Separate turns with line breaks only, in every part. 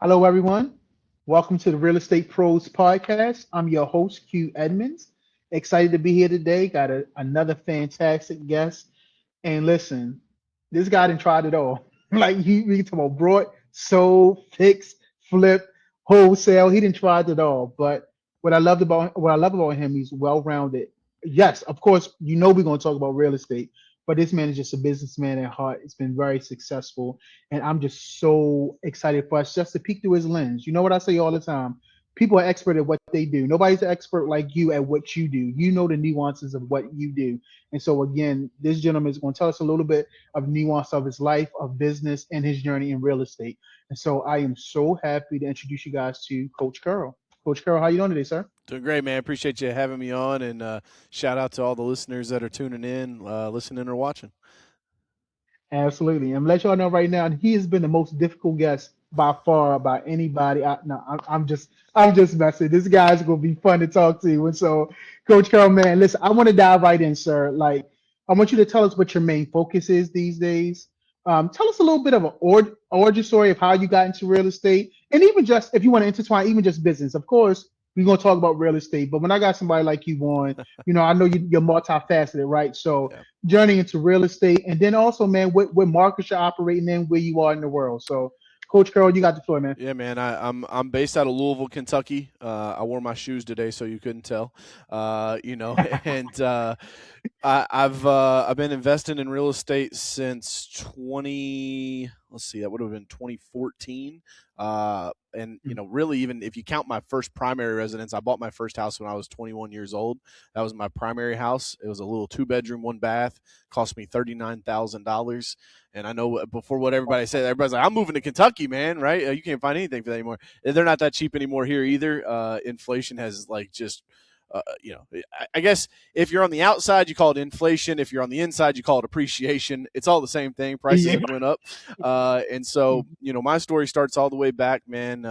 Hello, everyone. Welcome to the Real Estate Pros Podcast. I'm your host, Q Edmonds. Excited to be here today. Got another fantastic guest. And listen, this guy done tried it all. Like we talk about brought, sold, fixed, flip, wholesale. He didn't try it all. But what I love about him, he's well rounded. Yes, of course, we're gonna talk about real estate, but this man is just a businessman at heart. It's been very successful, and I'm just so excited for us just to peek through his lens. You know what I say all the time? People are expert at what they do. Nobody's an expert like you at what you do. You know the nuances of what you do. And so again, this gentleman is going to tell us a little bit of nuance of his life, of business, and his journey in real estate. And so I am so happy to introduce you guys to Coach Carroll. Coach Carroll, how you doing today, sir?
Doing great, man. Appreciate you having me on, and shout out to all the listeners that are tuning in, listening, or watching.
Absolutely. And let y'all know right now, he has been the most difficult guest by far by anybody. No, I'm just messing. This guy's gonna be fun to talk to. And so, Coach Carroll, man, listen, I want to dive right in, sir. Like, I want you to tell us what your main focus is these days. Tell us a little bit of an origin story of how you got into real estate, and even just if you want to intertwine, even just business. Of course, we're gonna talk about real estate, but when I got somebody like you on, I know you're multifaceted, right? So
Yeah.
journey into real estate, and then also, man, what markets you're operating in, where you are in the world. So, Coach Carroll, you got the floor, man.
Yeah, man. I'm based out of Louisville, Kentucky. I wore my shoes today, so you couldn't tell. And I've been investing in real estate since 20. Let's see, that would have been 2014. And really, even if you count my first primary residence, I bought my first house when I was 21 years old. That was my primary house. It was a little 2 bedroom, 1 bath. Cost me $39,000. And I know before what everybody said, everybody's like, "I'm moving to Kentucky, man." Right? You can't find anything for that anymore. They're not that cheap anymore here either. Inflation has like just I guess if you're on the outside, you call it inflation. If you're on the inside, you call it appreciation. It's all the same thing. Prices
Yeah.
have went up, and so my story starts all the way back, man.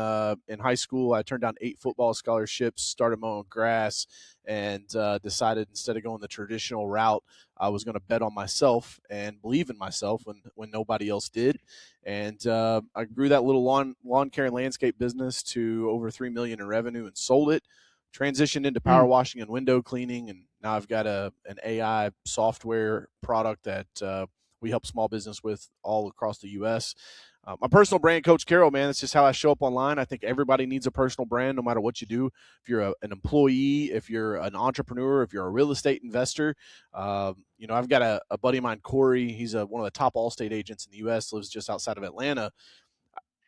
In high school, I turned down 8 football scholarships, started mowing grass, and decided instead of going the traditional route, I was going to bet on myself and believe in myself when nobody else did. And I grew that little lawn care and landscape business to over $3 million in revenue and sold it, transitioned into power
Mm.
washing and window cleaning, and now I've got an AI software product that we help small business with all across the U.S. My personal brand, Coach Carroll, man, that's just how I show up online. I think everybody needs a personal brand, no matter what you do. If you're an employee, if you're an entrepreneur, if you're a real estate investor, I've got a buddy of mine, Corey. He's one of the top Allstate agents in the U.S. Lives just outside of Atlanta.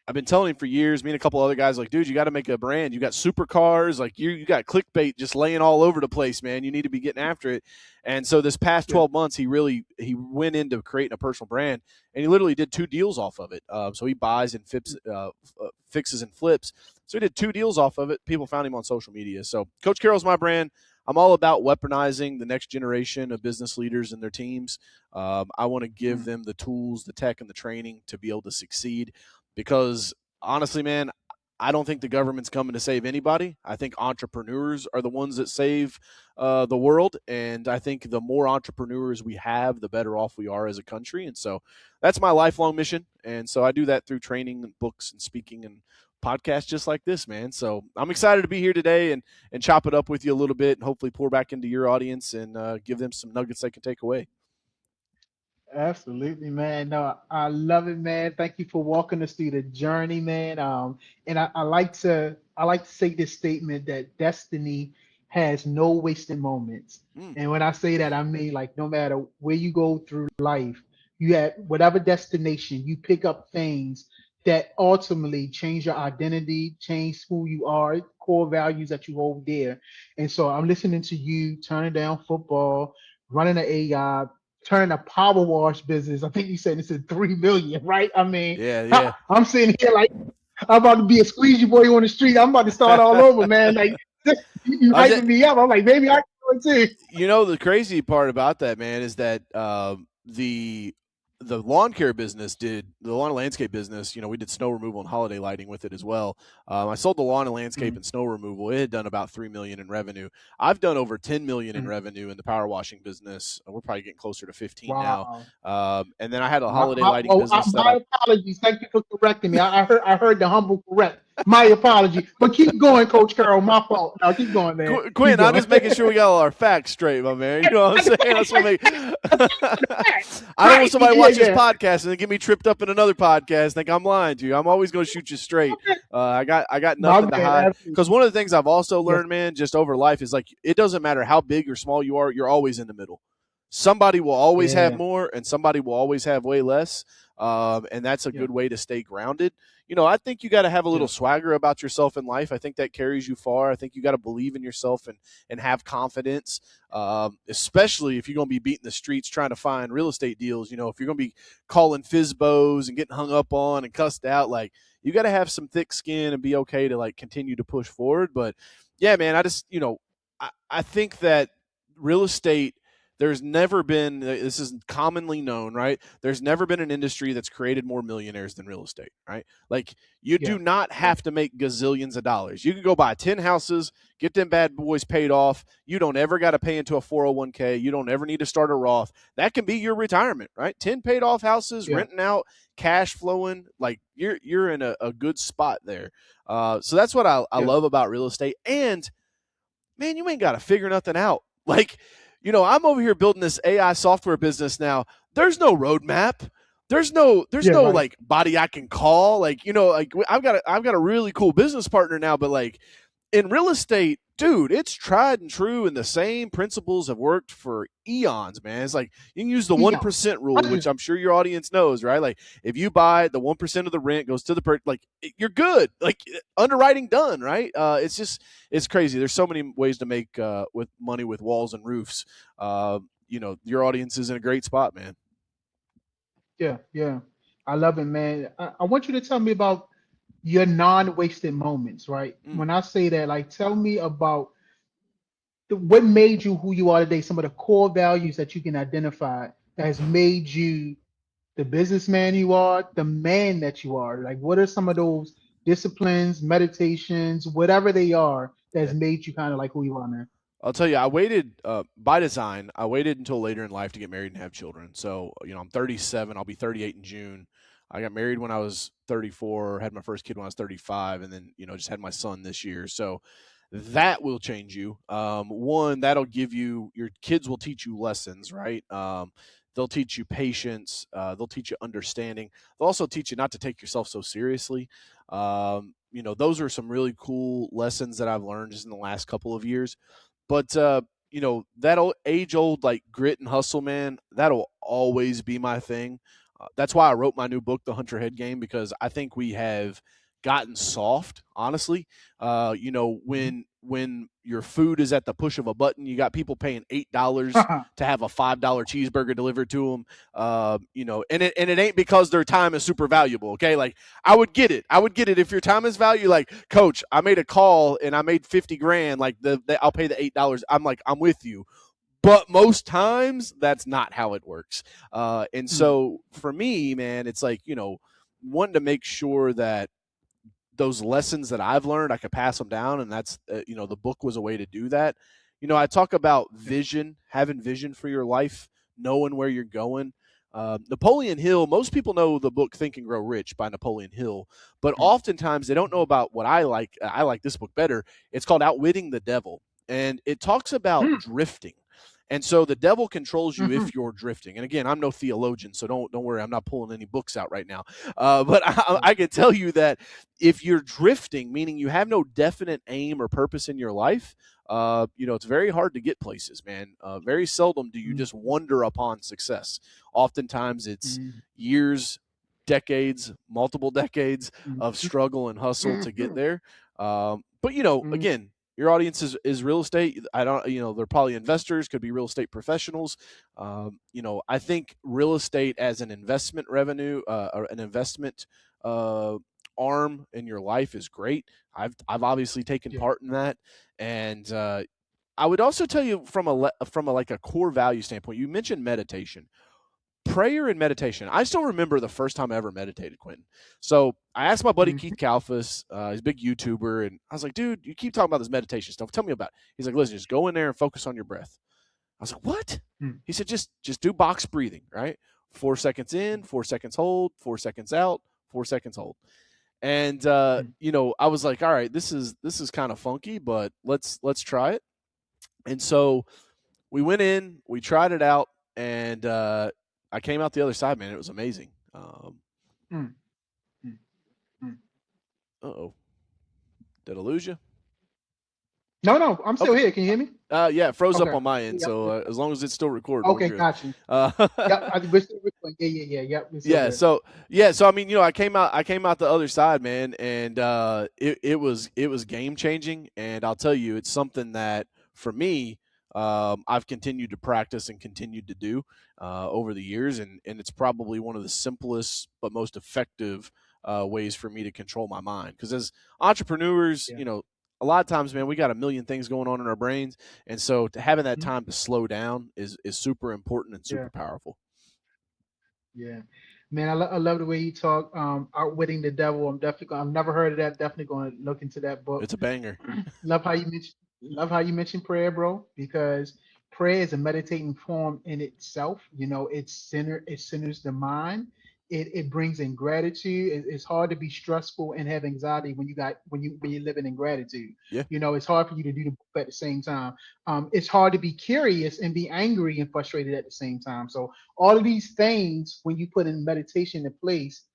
I've been telling him for years, me and a couple other guys, like, dude, you got to make a brand. You got supercars, like you got clickbait just laying all over the place, man. You need to be getting after it. And so this past
Yeah.
12 months, he went into creating a personal brand, and he literally did 2 deals off of it. So he buys and fixes and flips. So he did 2 deals off of it. People found him on social media. So Coach Carroll's my brand. I'm all about weaponizing the next generation of business leaders and their teams. I want to give
Mm.
them the tools, the tech, and the training to be able to succeed, because honestly, man, I don't think the government's coming to save anybody. I think entrepreneurs are the ones that save the world. And I think the more entrepreneurs we have, the better off we are as a country. And so that's my lifelong mission. And so I do that through training and books and speaking and podcasts just like this, man. So I'm excited to be here today and chop it up with you a little bit and hopefully pour back into your audience and give them some nuggets they can take away.
Absolutely, man. No, I love it, man. Thank you for walking us through the journey, man. And I like to say this statement that destiny has no wasted moments.
Mm,
And when I say that, I mean like no matter where you go through life, you at whatever destination, you pick up things that ultimately change your identity, change who you are, core values that you hold dear. And so I'm listening to you turning down football, running an AI, turn a power wash business. I think you said it's at 3 million, right? I mean,
yeah, yeah.
I'm sitting here like I'm about to be a squeegee boy on the street. I'm about to start all over, man. Like you
I just,
hyping me up. I'm like, maybe I can do it too.
the crazy part about that, man, is that the the lawn care business did the lawn and landscape business. We did snow removal and holiday lighting with it as well. I sold the lawn and landscape
Mm,
and snow removal. It had done about 3 million in revenue. I've done over 10 million in
mm.
revenue in the power washing business. We're probably getting closer to 15 now.
Wow.
And then I had a holiday lighting
Well,
business that I
my apologies. Thank you for correcting me. I heard the humble correct. My apology. But keep going, Coach Carroll. My fault. No, keep going, man. Keep
Quentin, I'm
going.
just making sure we got all our facts straight, my man. You know what I'm saying? That's what make. I don't want
Right.
somebody
Yeah,
watch this
yeah.
podcast and then get me tripped up in another podcast. Think I'm lying to you. I'm always going to shoot you straight. I got
My
nothing to
man,
hide. Because
absolutely.
one of the things I've also
Yes.
learned, man, just over life is like it doesn't matter how big or small you are. You're always in the middle. Somebody will always have
Yeah.
more, and somebody will always have way less. And that's a
Yeah.
good way to stay grounded. I think you got to have a little
Yeah.
swagger about yourself in life. I think that carries you far. I think you got to believe in yourself and have confidence, especially if you're going to be beating the streets trying to find real estate deals. If you're going to be calling FISBOs and getting hung up on and cussed out, like you got to have some thick skin and be okay to like continue to push forward. But yeah, man, I think that real estate, there's never been, this is commonly known, right? There's never been an industry that's created more millionaires than real estate, right? Like you
Yeah.
do not
Yeah.
have to make gazillions of dollars. You can go buy 10 houses, get them bad boys paid off. You don't ever got to pay into a 401k. You don't ever need to start a Roth. That can be your retirement, right? 10 paid off houses,
Yeah.
renting out, cash flowing. Like you're in a good spot there. So that's what I
Yeah.
love about real estate. And man, you ain't got to figure nothing out. Like, I'm over here building this AI software business now. There's no roadmap. There's
Yeah.
no
Right.
like body I can call. Like, like I've got a really cool business partner now, but like in real estate, dude, it's tried and true, and the same principles have worked for eons, man. It's like you can use the
Eons.
1% rule, which
Hundreds.
I'm sure your audience knows, right? Like if you buy the 1% of the rent goes to the like you're good. Like underwriting done, right? It's crazy. There's so many ways to make with money with walls and roofs. Your audience is in a great spot, man.
Yeah. Yeah. I love it, man. I want you to tell me about your non-wasted moments, right?
Mm.
When I say that, like, tell me about what made you who you are today, some of the core values that you can identify that has made you the businessman you are, the man that you are. Like, what are some of those disciplines, meditations, whatever they are, that has
Yeah.
made you kind of like who you are, man?
I'll tell you, I waited by design. I waited until later in life to get married and have children. So, I'm 37. I'll be 38 in June. I got married when I was 34, had my first kid when I was 35, and then, just had my son this year. So that will change you. One, that'll give you, your kids will teach you lessons, right? They'll teach you patience. They'll teach you understanding. They'll also teach you not to take yourself so seriously. Those are some really cool lessons that I've learned just in the last couple of years. But that old age old like grit and hustle, man, that'll always be my thing. That's why I wrote my new book, The Hunter Head Game, because I think we have gotten soft, honestly.
Mhm.
When your food is at the push of a button, you got people paying $8 to have a $5 cheeseburger delivered to them. And it ain't because their time is super valuable. Okay, like I would get it. I would get it if your time is valuable. Like, coach, I made a call and I made 50 grand. Like I'll pay the $8. I'm like, I'm with you. But most times that's not how it works. And
Mm.
so for me, man, it's like, wanting to make sure that those lessons that I've learned, I could pass them down. And that's, the book was a way to do that. I talk about
Yeah.
vision, having vision for your life, knowing where you're going. Napoleon Hill, most people know the book Think and Grow Rich by Napoleon Hill, but
Mm.
oftentimes they don't know about what I like. I like this book better. It's called Outwitting the Devil. And it talks about
Mm.
drifting. And so the devil controls you
Mhm.
if you're drifting. And again, I'm no theologian, so don't worry. I'm not pulling any books out right now. But
Yeah.
I can tell you that if you're drifting, meaning you have no definite aim or purpose in your life, it's very hard to get places, man. Very seldom do you
Mm.
just wander upon success. Oftentimes it's
Mm.
years, decades, multiple decades
Mm.
of struggle and hustle to get
Mm.
there. But
Mm.
again, your audience is real estate. I don't, they're probably investors, could be real estate professionals. I think real estate as an investment revenue, or an investment uh, arm in your life is great. I've obviously taken
Yeah.
part in that, and I would also tell you from a like a core value standpoint. You mentioned meditation. prayer and meditation. I still remember the first time I ever meditated, Quentin. So I asked my buddy
Mm-hmm.
Keith Kalfas, he's a big YouTuber, and I was like, dude, you keep talking about this meditation stuff. Tell me about it. He's like, listen, just go in there and focus on your breath. I was like, what? He said, just do box breathing, right? 4 seconds in, 4 seconds hold, 4 seconds out, 4 seconds hold. And I was like, all right, this is kind of funky, but let's try it. And so we went in, we tried it out, and I came out the other side, man. It was amazing.
Mm-hmm. Mm-hmm.
Oh, did I lose you?
No, no, I'm still
Okay.
here. Can you hear me?
Yeah, it froze up
Okay.
on my end.
Yep.
So as long as it's still recording, we're
Okay,
good.
got you. Yep. We're still recording. Yeah, yeah, yeah. Yep. We're still
Yeah.
good.
So I mean, I came out the other side, man, and it was game changing. And I'll tell you, it's something that for me, I've continued to practice and continued to do over the years, and it's probably one of the simplest but most effective ways for me to control my mind. Because as entrepreneurs,
Yeah.
a lot of times, man, we got a million things going on in our brains, and so having that
Mhm.
time to slow down is super important and
Yeah.
super powerful.
Yeah. Man, I love the way you talk. Outwitting the devil. I've never heard of that. Definitely going to look into that book.
It's a banger.
love how you mentioned love how you mentioned prayer, bro, because prayer is a meditating form in itself. It centers the mind. It brings in gratitude. It's hard to be stressful and have anxiety when you're living in gratitude.
Yeah.
It's hard for you to do the both at the same time. It's hard to be curious and be angry and frustrated at the same time. So all of these things, when you put in meditation in place,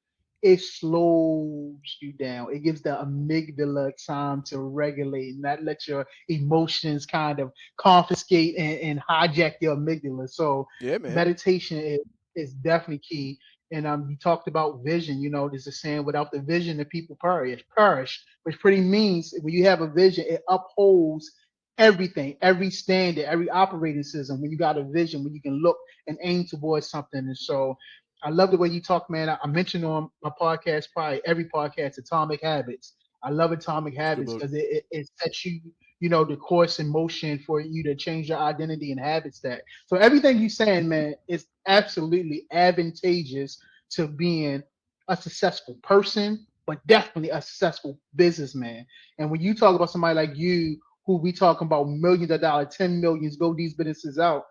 it slows you down. It gives the amygdala time to regulate, not let your emotions kind of confiscate and hijack your amygdala. So
Yeah, man.
meditation is definitely key. And you talked about vision. There's a saying, without the vision, the people perish, which pretty means when you have a vision, it upholds everything, every standard, every operating system. When you got a vision, when you can look and aim towards something. And so I love the way you talk, man. I mentioned on my podcast, probably every podcast, Atomic Habits. I love Atomic
It's a good
Habits
book.
because it sets you, the course in motion for you to change your identity and habits. So everything you're saying, man, is absolutely advantageous to being a successful person, but definitely a successful businessman. And when you talk about somebody like you, who we talking about millions of dollars, 10 millions, go these businesses out,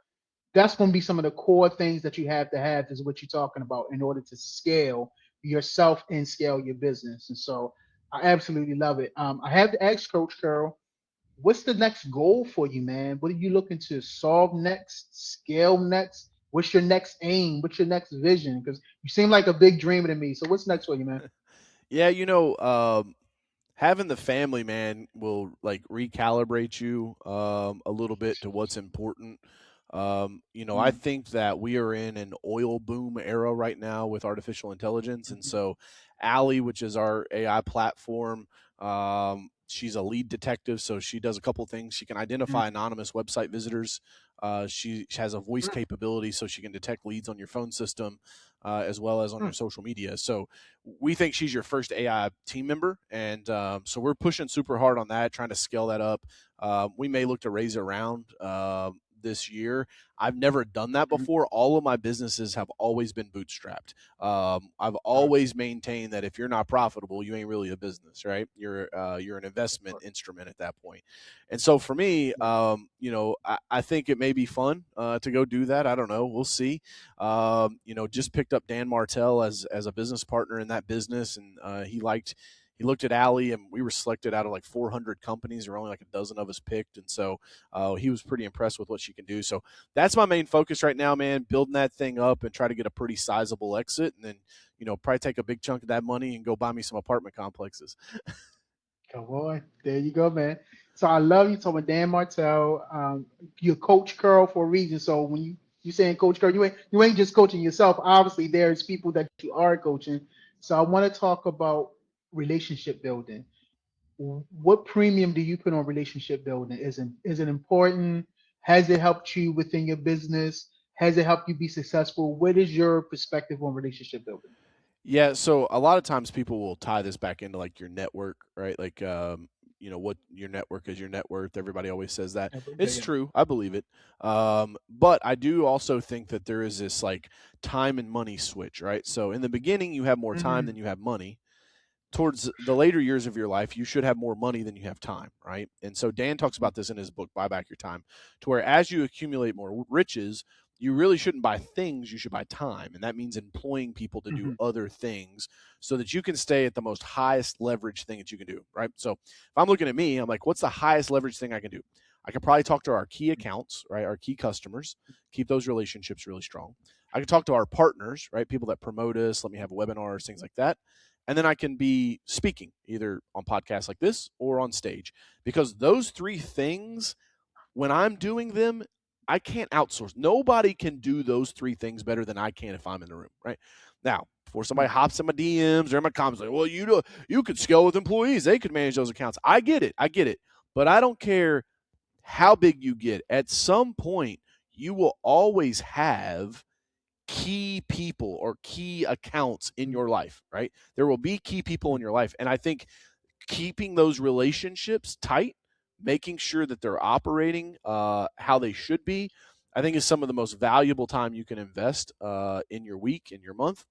that's going to be some of the core things that you have to have is what you're talking about in order to scale yourself and scale your business. And so I absolutely love it. I have to ask Coach Carroll, what's the next goal for you, man? What are you looking to solve next, scale next? What's your next aim? What's your next vision? Because you seem like a big dreamer to me. So what's next for you, man?
Yeah, having the family, man, will like recalibrate you a little bit to what's important. I
Mm-hmm.
think that we are in an oil boom era right now with artificial intelligence, and so Allie, which is our AI platform, she's a lead detective, so she does a couple things. She can identify anonymous website visitors. She has a voice capability, so she can detect leads on your phone system, as well as on your social media. So we think she's your first AI team member, and so we're pushing super hard on that, trying to scale that up. We may look to raise it around this year. I've never done that before. All of my businesses have always been bootstrapped. I've always maintained that if you're not profitable, you ain't really a business, right? You're an investment instrument at that point. And so for me, I think it may be fun to go do that. I don't know. We'll see. Just picked up Dan Martell as a business partner in that business, and he looked at Allie, and we were selected out of like 400 companies. There were only like a dozen of us picked, and so he was pretty impressed with what she can do. So that's my main focus right now, man. Building that thing up and try to get a pretty sizable exit, and then probably take a big chunk of that money and go buy me some apartment complexes.
Come on, there you go, man. So I love you talking about Dan Martell. You're Coach Carroll for a reason. So when you saying Coach Carroll, you ain't just coaching yourself. Obviously, there's people that you are coaching. So I want to talk about relationship building. What premium do you put on relationship building? Is it important? Has it helped you within your business? Has it helped you be successful? What is your perspective on relationship building?
Yeah, so a lot of times people will tie this back into like your network, right? Like what your network is your net worth. Everybody always says that.
Yeah,
It's
yeah.
true. I believe it. But I do also think that there is this like time and money switch, right? So in the beginning, you have more time than
Mm-hmm.
you have money. Towards the later years of your life, you should have more money than you have time, right? And so Dan talks about this in his book, Buy Back Your Time, to where as you accumulate more riches, you really shouldn't buy things, you should buy time. And that means employing people to do
Mm-hmm.
other things so that you can stay at the most highest leverage thing that you can do, right? So if I'm looking at me, I'm like, what's the highest leverage thing I can do? I could probably talk to our key accounts, right? Our key customers, keep those relationships really strong. I can talk to our partners, right? People that promote us, let me have webinars, things like that. And then I can be speaking either on podcasts like this or on stage, because those three things, when I'm doing them, I can't outsource. Nobody can do those three things better than I can if I'm in the room, right? Now, before somebody hops in my DMs or in my comments like, well, you could scale with employees. They could manage those accounts. I get it. I get it. But I don't care how big you get. At some point, you will always have key people or key accounts in your life, right? There will be key people in your life. And I think keeping those relationships tight, making sure that they're operating how they should be, I think is some of the most valuable time you can invest in your week, in your month.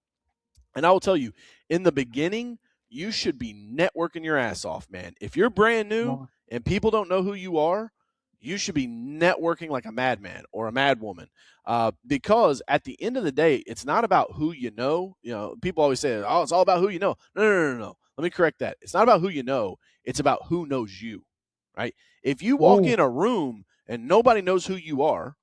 And I will tell you, in the beginning, you should be networking your ass off, man. If you're brand
Come
new
on.
and people don't know who you are, you should be networking like a madman or a madwoman. Because at the end of the day, it's not about who you know. You know, people always say, "Oh, it's all about who you know." No, no, no, no, no. Let me correct that. It's not about who you know. It's about who knows you, right? If you walk
Ooh,
in a room and nobody knows who you are,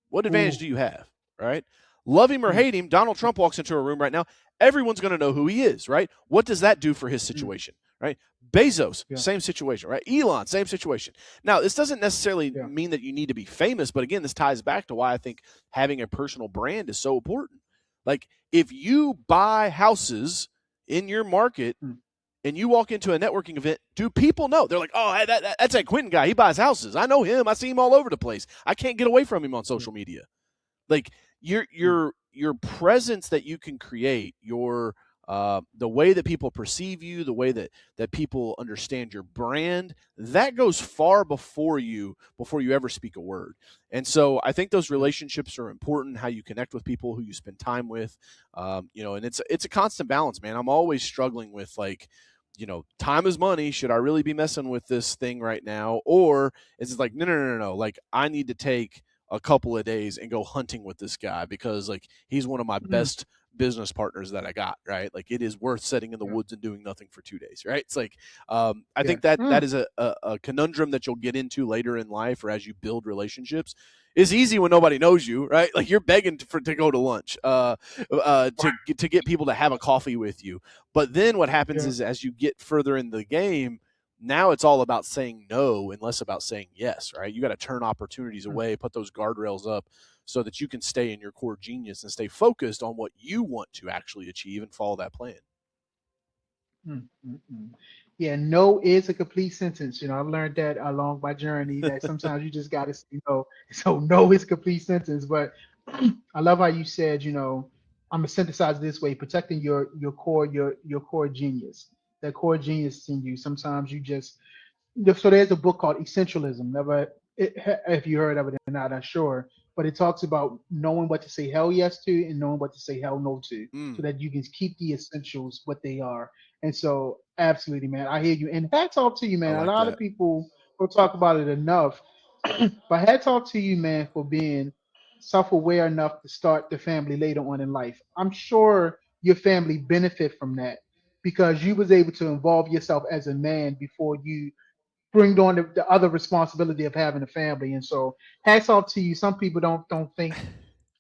what advantage
ooh,
do you have, right? Love him or
mm,
hate him, Donald Trump walks into a room right now. Everyone's going to know who he is, right? What does that do for his
mm,
situation, right? Bezos,
yeah,
same situation, right? Elon, same situation. Now, this doesn't necessarily
yeah.
mean that you need to be famous, but again, this ties back to why I think having a personal brand is so important. Like, if you buy houses in your market
Mm,
and you walk into a networking event, do people know? They're like, oh, that's that Quentin guy. He buys houses. I know him. I see him all over the place. I can't get away from him on
yeah,
social media. Like your
mm,
your your presence that you can create, your the way that people perceive you, the way that people understand your brand, that goes far before you ever speak a word. And so I think those
yeah,
relationships are important. How you connect with people, who you spend time with, and it's a constant balance, man. I'm always struggling with like, time is money. Should I really be messing with this thing right now, or is it like no, no, no, no, no? Like I need to take a couple of days and go hunting with this guy because like he's one of my
mm,
best business partners that I got, right? Like it is worth sitting in the
yeah,
woods and doing nothing for 2 days, right? It's like I
yeah.
think that
Mm,
is a conundrum that you'll get into later in life or as you build relationships. It's easy when nobody knows you, right? Like you're begging to go to lunch, to get people to have a coffee with you. But then what happens
yeah,
is as you get further in the game, now it's all about saying no and less about saying yes, right? You got to turn opportunities
mm,
away, put those guardrails up so that you can stay in your core genius and stay focused on what you want to actually achieve and follow that plan.
mm. Yeah, no is a complete sentence. I've learned that along my journey that sometimes you just got to say no. So no is a complete sentence. But I love how you said, I'm gonna synthesize this way, protecting your core genius, that core genius in you. Sometimes you just so there's a book called Essentialism. Never, if you heard of it or not, I'm sure. But it talks about knowing what to say hell yes to and knowing what to say hell no to, so
Mm,
that you can keep the essentials what they are. And so, absolutely, man, I hear you. And hats off to you,
I
man. A
like
lot of
that.
people don't talk about it enough, but hats off to you, man, for being self-aware enough to start the family later on in life. I'm sure your family benefit from that because you was able to involve yourself as a man before you bring on the other responsibility of having a family. And so hats off to you. Some people don't think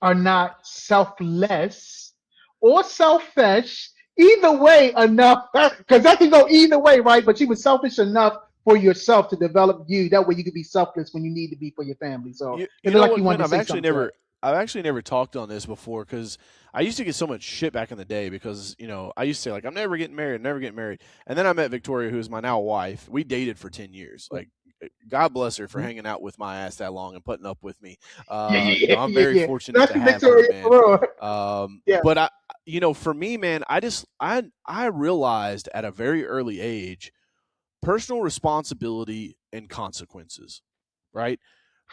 are not selfless or selfish. Either way enough, because that can go either way, right? But you were selfish enough for yourself to develop you. That way you can be selfless when you need to be for your family. So
You
it looked
know
like
what,
you wanted
Quinn?
to say something to that.
I've actually never talked on this before because I used to get so much shit back in the day because I used to say like I'm never getting married, never getting married, and then I met Victoria, who is my now wife. We dated for 10 years.
Yeah.
Like, God bless her for
Mhm.
hanging out with my ass that long and putting up with me.
Yeah, yeah,
I'm
yeah,
very
yeah.
fortunate
That's
to
the
have her,
Victoria
man.
for real. Yeah.
But for me, man, I realized at a very early age personal responsibility and consequences, right?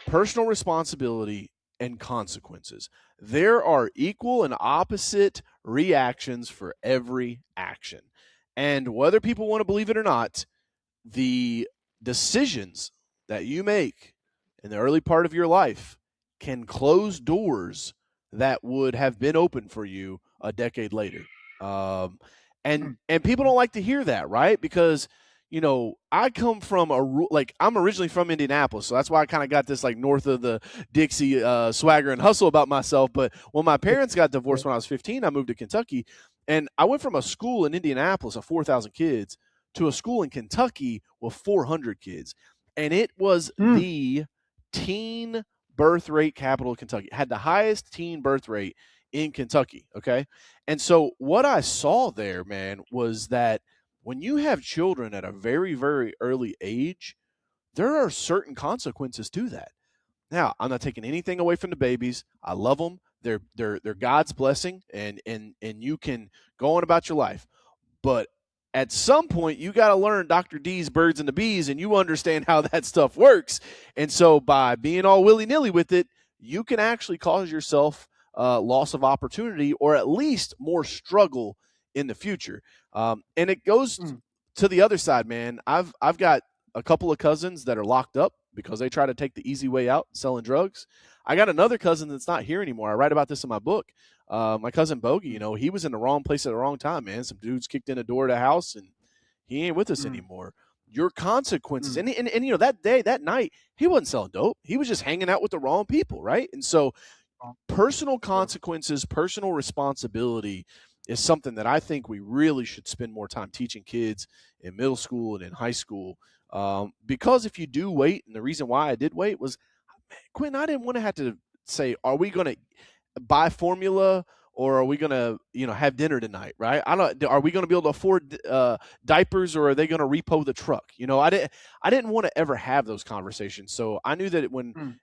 Personal responsibility and consequences. There are equal and opposite reactions for every action. And whether people want to believe it or not, the decisions that you make in the early part of your life can close doors that would have been open for you a decade later. Um, and people don't like to hear that, right? Because I come from like I'm originally from Indianapolis, so that's why I kind of got this like north of the Dixie swagger and hustle about myself. But when my parents got divorced when I was 15, I moved to Kentucky, and I went from a school in Indianapolis of 4,000 kids to a school in Kentucky with 400 kids. And it was the teen birth rate capital of Kentucky. It had the highest teen birth rate in Kentucky. Okay. And so what I saw there, man, was that when you have children at a very, very early age, there are certain consequences to that. Now, I'm not taking anything away from the babies. I love them. They're God's blessing, and you can go on about your life. But at some point, you got to learn Dr. D's birds and the bees, and you understand how that stuff works. And so by being all willy-nilly with it, you can actually cause yourself loss of opportunity, or at least more struggle in the future. And it goes to the other side, man. I've got a couple of cousins that are locked up because they try to take the easy way out selling drugs. I got another cousin that's not here anymore. I write about this in my book. My cousin Bogey, he was in the wrong place at the wrong time, man. Some dudes kicked in the door of the house, and he ain't with us anymore. Your consequences, and that night, he wasn't selling dope. He was just hanging out with the wrong people, right? And so personal consequences, personal responsibility is something that I think we really should spend more time teaching kids in middle school and in high school. Because if you do wait, and the reason why I did wait was, Quentin, I didn't want to have to say, are we going to buy formula, or are we going to, have dinner tonight, right? Are we going to be able to afford diapers, or are they going to repo the truck? I didn't want to ever have those conversations. So I knew that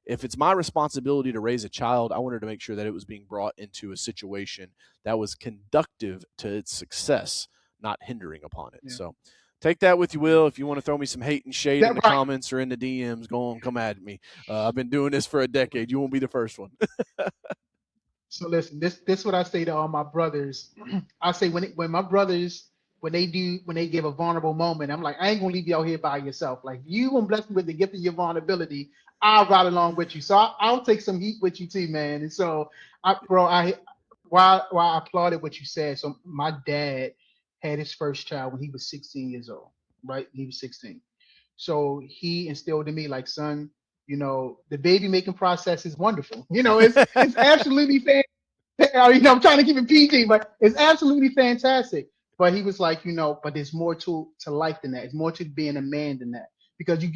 if it's my responsibility to raise a child, I wanted to make sure that it was being brought into a situation that was conductive to its success, not hindering upon it. Yeah. So take that with you, Will. If you want to throw me some hate and shade in the comments or in the DMs, come at me. I've been doing this for a decade. You won't be the first one.
So listen, this is what I say to all my brothers. I say when my brothers, when they give a vulnerable moment, I'm like, I ain't gonna leave y'all here by yourself. Like, you gonna bless me with the gift of your vulnerability. I'll ride along with you. So I'll take some heat with you too, man. And so while I applauded what you said. So my dad had his first child when he was 16 years old, right? He was 16. So he instilled in me, like, son, the baby making process is wonderful. It's absolutely fantastic. I'm trying to keep it PG, but it's absolutely fantastic. But he was like, but there's more to life than that. It's more to being a man than that, because you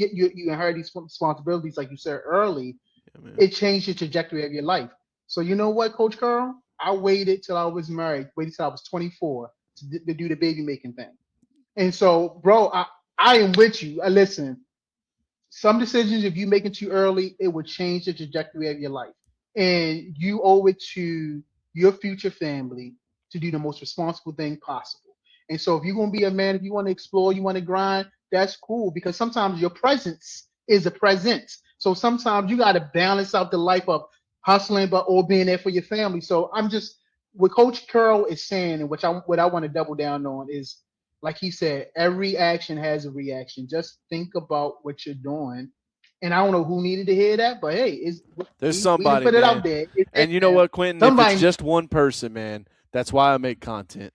inherit these responsibilities, like you said early. Yeah, it changed the trajectory of your life. So you know what, Coach Carroll? I waited till I was married, waited till I was 24 to do the baby making thing. And so, bro, I am with you. Listen, some decisions, if you make it too early, it would change the trajectory of your life. And you owe it to your future family to do the most responsible thing possible. And so if you're going to be a man, if you want to explore, you want to grind, that's cool, because sometimes your presence is a present. So sometimes you got to balance out the life of hustling, but or being there for your family. So I'm just, what Coach Carroll is saying, and what I want to double down on is, like he said, every action has a reaction. Just think about what you're doing. And I don't know who needed to hear that, but hey,
there's somebody,
put
man.
It out there.
And you know what, Quentin? Somebody, if it's just one person, man, that's why I make content.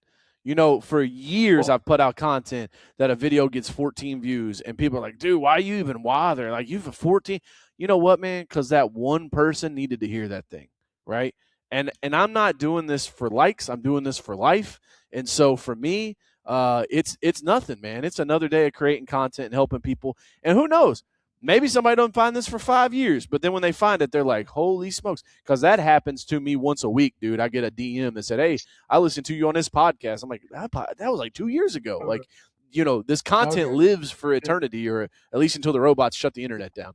For years I've put out content that a video gets 14 views, and people are like, dude, why you even bother? Like, you've 14. You know what, man? Because that one person needed to hear that thing, right? And I'm not doing this for likes. I'm doing this for life. And so for me, it's nothing, man. It's another day of creating content and helping people. And who knows? Maybe somebody don't find this for 5 years, but then when they find it, they're like, holy smokes. Because that happens to me once a week, dude. I get a DM that said, hey, I listened to you on this podcast. I'm like, that was like 2 years ago. Okay. Like, this content lives for eternity, or at least until the robots shut the internet down.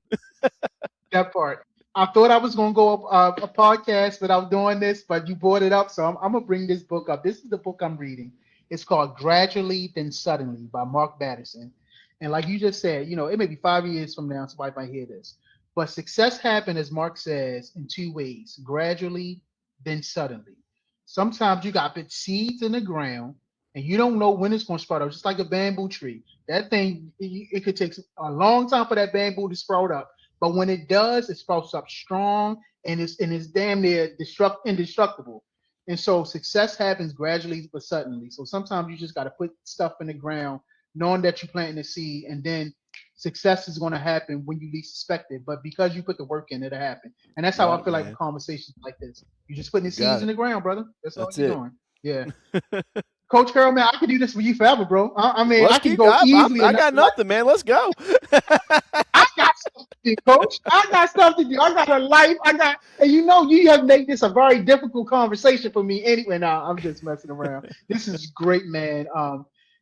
That part. I thought I was going to go up a podcast without doing this, but you brought it up. So I'm going to bring this book up. This is the book I'm reading. It's called Gradually Then Suddenly by Mark Batterson. And like you just said, it may be 5 years from now, somebody might hear this. But success happens, as Mark says, in two ways: gradually, then suddenly. Sometimes you got put seeds in the ground and you don't know when it's going to sprout up, just like a bamboo tree. That thing, it could take a long time for that bamboo to sprout up. But when it does, it sprouts up strong and it's damn near indestructible. And so success happens gradually but suddenly. So sometimes you just got to put stuff in the ground, knowing that you're planting a seed, and then success is going to happen when you least expect it. But because you put the work in, it'll happen. And that's how
Got
I
it,
feel like with
man.
conversations like this. You're just putting the
You got
seeds in
it.
the ground, brother. That's all
That's
you're
it.
doing. Yeah. Coach Carroll, man, I could do this for you forever, bro. I mean,
Let's
I can
keep.
go easily
I
another
got
like
nothing, man. Let's go.
I got stuff to do, coach. I got stuff to do. I got a life. And you have made this a very difficult conversation for me anyway. Now, I'm just messing around. This is great, man.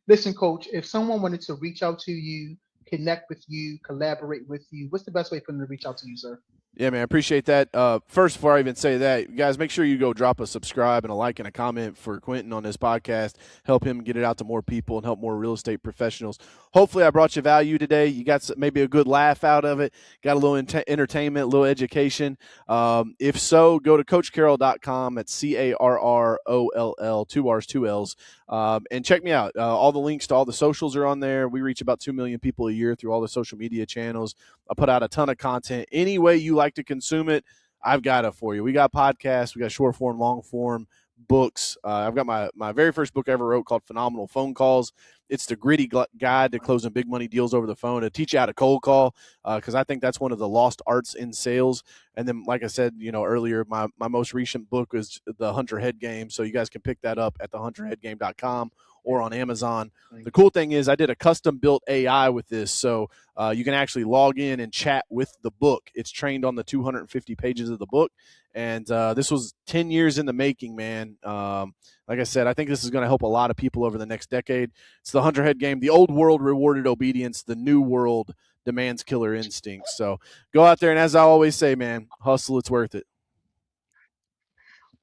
Listen, coach, if someone wanted to reach out to you, connect with you, collaborate with you, what's the best way for them to reach out to you, sir?
Yeah, man, I appreciate that. First, before I even say that, guys, make sure you go drop a subscribe and a like and a comment for Quentin on this podcast. Help him get it out to more people and help more real estate professionals. Hopefully, I brought you value today. You got maybe a good laugh out of it, got a little entertainment, a little education. If so, go to CoachCarroll.com. At CARROLL, two R's, two L's. And check me out. All the links to all the socials are on there. We reach about 2 million people a year through all the social media channels. I put out a ton of content. Any way you like to consume it, I've got it for you. We got podcasts, we got short form, long form, books. I've got my very first book I ever wrote called Phenomenal Phone Calls. It's the gritty guide to closing big money deals over the phone, to teach you how to cold call, because I think that's one of the lost arts in sales. And then, like I said, earlier, my most recent book is The Hunter Head Game, so you guys can pick that up at thehunterheadgame.com or on Amazon. The cool thing is I did a custom built AI with this, so you can actually log in and chat with the book. It's trained on the 250 pages of the book, and this was 10 years in the making, man. Like I said, I think this is going to help a lot of people over the next decade. It's the Hunter Head Game. The old world rewarded obedience. The new world demands killer instincts. So go out there, and as I always say, man, hustle. It's worth it.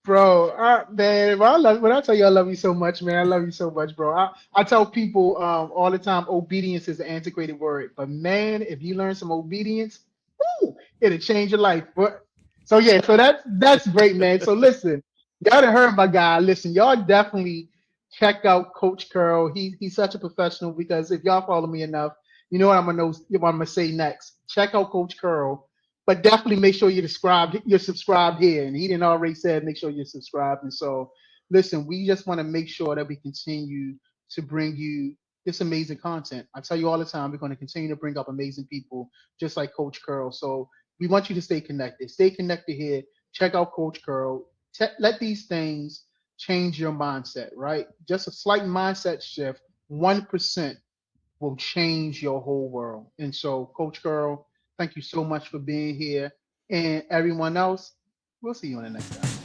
Bro, man, when I tell you I love you so much, man, I love you so much, bro. I tell people all the time, obedience is an antiquated word, but man, if you learn some obedience, woo, it'll change your life. But so yeah, so that's great, man. So listen, y'all done heard my guy. Listen, y'all definitely check out Coach Carroll. He's such a professional because if y'all follow me enough, you know what I'm gonna say next. Check out Coach Carroll, but definitely make sure you're subscribed here. And he didn't already said make sure you're subscribed. And so listen, we just want to make sure that we continue to bring you this amazing content. I tell you all the time, we're going to continue to bring up amazing people just like Coach Carroll. So we want you to stay connected. Stay connected here. Check out Coach Carroll. Let these things change your mindset, right? Just a slight mindset shift, 1% will change your whole world. And so, Coach Carroll, thank you so much for being here. And everyone else, we'll see you on the next time.